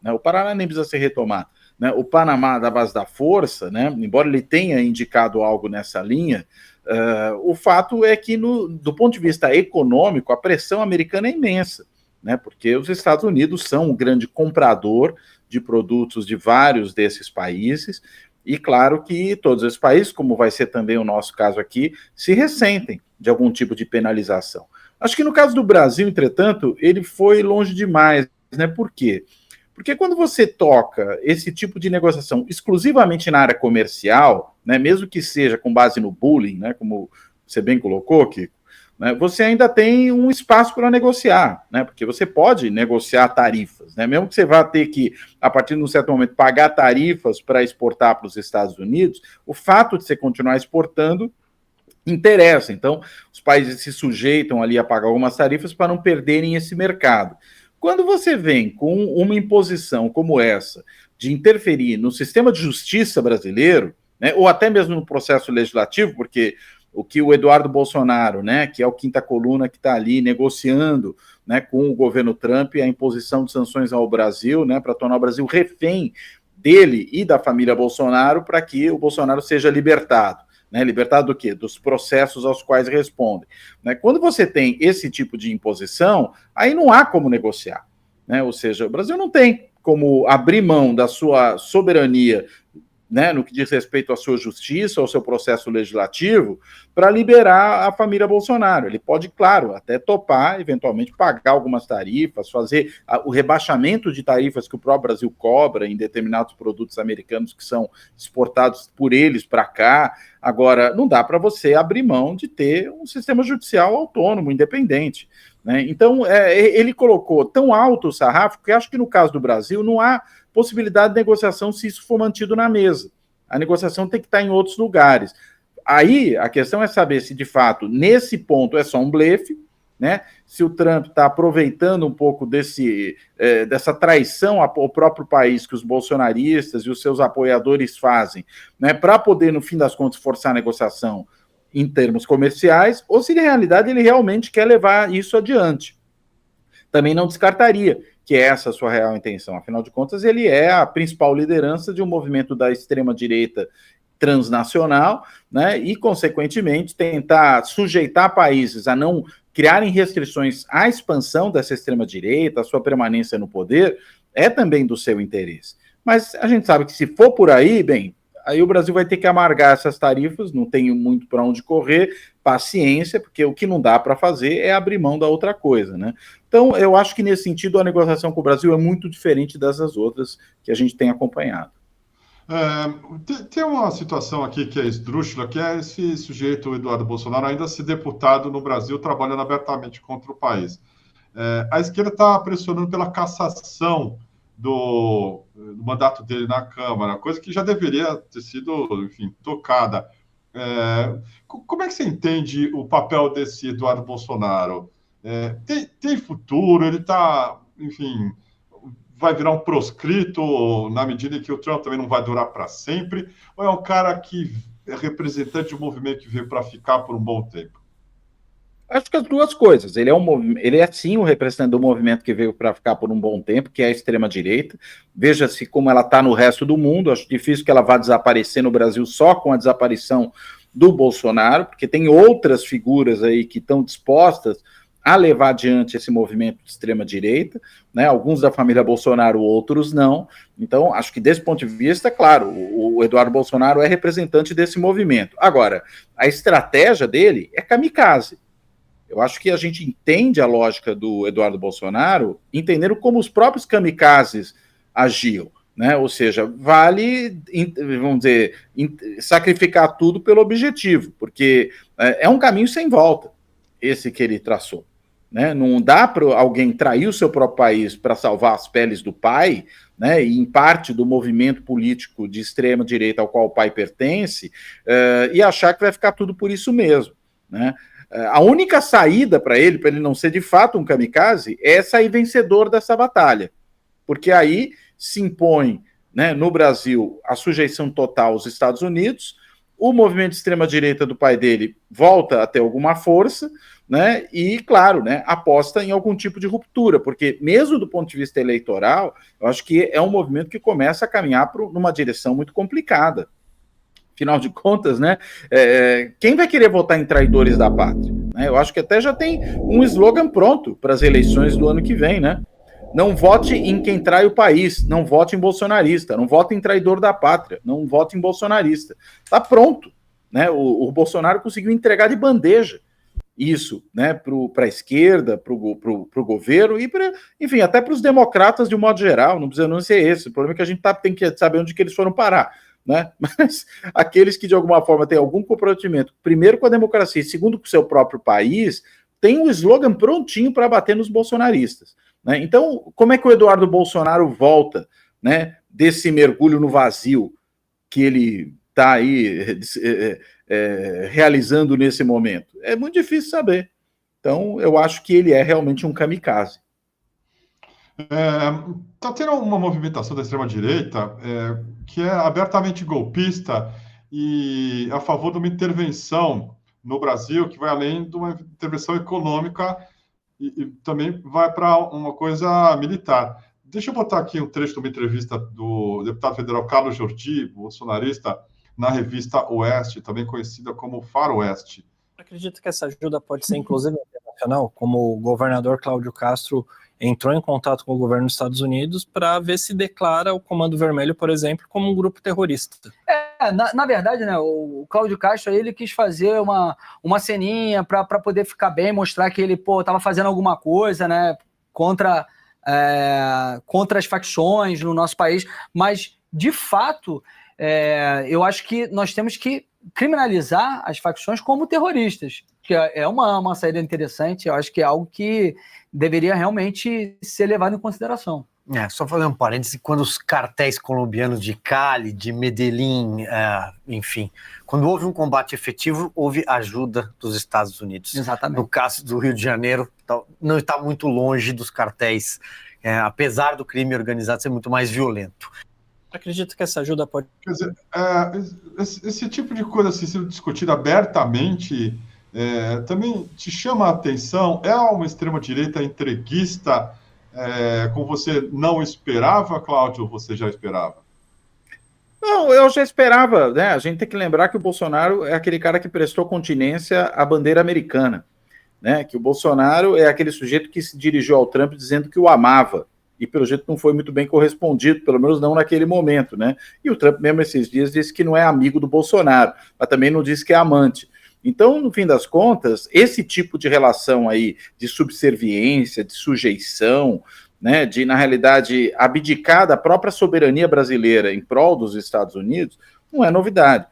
né? O Paraná nem precisa ser retomado, né? O Panamá, da base da força, né? Embora ele tenha indicado algo nessa linha, o fato é que, do ponto de vista econômico, a pressão americana é imensa, né? Porque os Estados Unidos são um grande comprador de produtos de vários desses países, e claro que todos esses países, como vai ser também o nosso caso aqui, se ressentem de algum tipo de penalização. Acho que no caso do Brasil, entretanto, ele foi longe demais, né? Por quê? Porque quando você toca esse tipo de negociação exclusivamente na área comercial, né, mesmo que seja com base no bullying, né, como você bem colocou, Kiko, né, você ainda tem um espaço para negociar, né, porque você pode negociar tarifas, né, mesmo que você vá ter que, a partir de um certo momento, pagar tarifas para exportar para os Estados Unidos, o fato de você continuar exportando interessa. Então, os países se sujeitam ali a pagar algumas tarifas para não perderem esse mercado. Quando você vem com uma imposição como essa, de interferir no sistema de justiça brasileiro, né, ou até mesmo no processo legislativo, porque o que o Eduardo Bolsonaro, né, que é o quinta coluna que está ali negociando, né, com o governo Trump a imposição de sanções ao Brasil, né, para tornar o Brasil refém dele e da família Bolsonaro, para que o Bolsonaro seja libertado. Né, libertado do quê? Dos processos aos quais respondem. Né? Quando você tem esse tipo de imposição, aí não há como negociar. Né? Ou seja, o Brasil não tem como abrir mão da sua soberania, né, no que diz respeito à sua justiça, ao seu processo legislativo, para liberar a família Bolsonaro. Ele pode, claro, até topar, eventualmente pagar algumas tarifas, fazer o rebaixamento de tarifas que o próprio Brasil cobra em determinados produtos americanos que são exportados por eles para cá. Agora, não dá para você abrir mão de ter um sistema judicial autônomo, independente. Né? Então, ele colocou tão alto o sarrafo que acho que no caso do Brasil não há possibilidade de negociação se isso for mantido na mesa. A negociação tem que estar em outros lugares. Aí a questão é saber se, de fato, nesse ponto é só um blefe, né? Se o Trump está aproveitando um pouco dessa traição ao próprio país que os bolsonaristas e os seus apoiadores fazem, né, para poder, no fim das contas, forçar a negociação em termos comerciais, ou se, na realidade, ele realmente quer levar isso adiante. Também não descartaria que essa é a sua real intenção. Afinal de contas, ele é a principal liderança de um movimento da extrema-direita transnacional, né, e, consequentemente, tentar sujeitar países a não criarem restrições à expansão dessa extrema-direita, à sua permanência no poder, é também do seu interesse. Mas a gente sabe que se for por aí, bem, aí o Brasil vai ter que amargar essas tarifas, não tem muito para onde correr, paciência, porque o que não dá para fazer é abrir mão da outra coisa, né? Então, eu acho que nesse sentido a negociação com o Brasil é muito diferente dessas outras que a gente tem acompanhado. Tem uma situação aqui que é esdrúxula, que é esse sujeito, o Eduardo Bolsonaro, ainda ser deputado no Brasil, trabalhando abertamente contra o país. A esquerda está pressionando pela cassação do mandato dele na Câmara, coisa que já deveria ter sido, enfim, tocada. Como é que você entende o papel desse Eduardo Bolsonaro? Tem futuro? Ele está, enfim, vai virar um proscrito na medida em que o Trump também não vai durar para sempre? Ou é um cara que é representante de um movimento que veio para ficar por um bom tempo? Acho que as duas coisas. Ele é sim o representante do movimento que veio para ficar por um bom tempo, que é a extrema-direita. Veja-se como ela está no resto do mundo. Acho difícil que ela vá desaparecer no Brasil só com a desaparição do Bolsonaro, porque tem outras figuras aí que estão dispostas a levar adiante esse movimento de extrema-direita, né? Alguns da família Bolsonaro, outros não. Então, acho que desse ponto de vista, claro, o Eduardo Bolsonaro é representante desse movimento. Agora, a estratégia dele é kamikaze. Eu acho que a gente entende a lógica do Eduardo Bolsonaro, entendendo como os próprios kamikazes agiam, né? Ou seja, vale, vamos dizer, sacrificar tudo pelo objetivo, porque é um caminho sem volta, esse que ele traçou. Né? Não dá para alguém trair o seu próprio país para salvar as peles do pai, né? E em parte do movimento político de extrema-direita ao qual o pai pertence, e achar que vai ficar tudo por isso mesmo. Né? A única saída para ele não ser de fato um kamikaze, é sair vencedor dessa batalha. Porque aí se impõe, né, no Brasil a sujeição total aos Estados Unidos, o movimento de extrema-direita do pai dele volta a ter alguma força, né? E, claro, né, aposta em algum tipo de ruptura, porque mesmo do ponto de vista eleitoral, eu acho que é um movimento que começa a caminhar numa direção muito complicada. Afinal de contas, né, quem vai querer votar em traidores da pátria? Né? Eu acho que até já tem um slogan pronto para as eleições do ano que vem, né? Não vote em quem trai o país, não vote em bolsonarista, não vote em traidor da pátria, não vote em bolsonarista. Está pronto, né? O Bolsonaro conseguiu entregar de bandeja isso, né, para a esquerda, para o governo e, enfim, até para os democratas de um modo geral. Não precisa não ser esse. O problema é que a gente tem que saber onde que eles foram parar. Né? Mas aqueles que de alguma forma têm algum comprometimento, primeiro com a democracia e segundo com o seu próprio país, tem um slogan prontinho para bater nos bolsonaristas. Né? Então, como é que o Eduardo Bolsonaro volta, né, desse mergulho no vazio que ele está aí realizando nesse momento? É muito difícil saber. Então, eu acho que ele é realmente um kamikaze. Está tendo uma movimentação da extrema-direita que é abertamente golpista e a favor de uma intervenção no Brasil que vai além de uma intervenção econômica e também vai para uma coisa militar. Deixa eu botar aqui um trecho de uma entrevista do deputado federal Carlos Jordi, bolsonarista, na revista Oeste, também conhecida como Faroeste. Acredito que essa ajuda pode ser, inclusive, internacional, como o governador Cláudio Castro entrou em contato com o governo dos Estados Unidos para ver se declara o Comando Vermelho, por exemplo, como um grupo terrorista. Na verdade, né, o Cláudio Castro ele quis fazer uma ceninha para poder ficar bem, mostrar que ele estava fazendo alguma coisa, né, contra as facções no nosso país, mas, de fato, eu acho que nós temos que criminalizar as facções como terroristas, que é uma saída interessante. Eu acho que é algo que deveria realmente ser levado em consideração. Só fazer um parêntese, quando os cartéis colombianos de Cali, de Medellín, enfim, quando houve um combate efetivo, houve ajuda dos Estados Unidos. Exatamente. No caso do Rio de Janeiro, não está muito longe dos cartéis, apesar do crime organizado ser muito mais violento. Acredito que essa ajuda pode... Quer dizer, esse tipo de coisa assim, sendo discutida abertamente também te chama a atenção? É uma extrema-direita entreguista como você não esperava, Cláudio, ou você já esperava? Não, eu já esperava, né? A gente tem que lembrar que o Bolsonaro é aquele cara que prestou continência à bandeira americana, né? Que o Bolsonaro é aquele sujeito que se dirigiu ao Trump dizendo que o amava, e pelo jeito não foi muito bem correspondido, pelo menos não naquele momento, né? E o Trump mesmo esses dias disse que não é amigo do Bolsonaro, mas também não disse que é amante. Então, no fim das contas, esse tipo de relação aí de subserviência, de sujeição, né, de, na realidade, abdicar da própria soberania brasileira em prol dos Estados Unidos, não é novidade.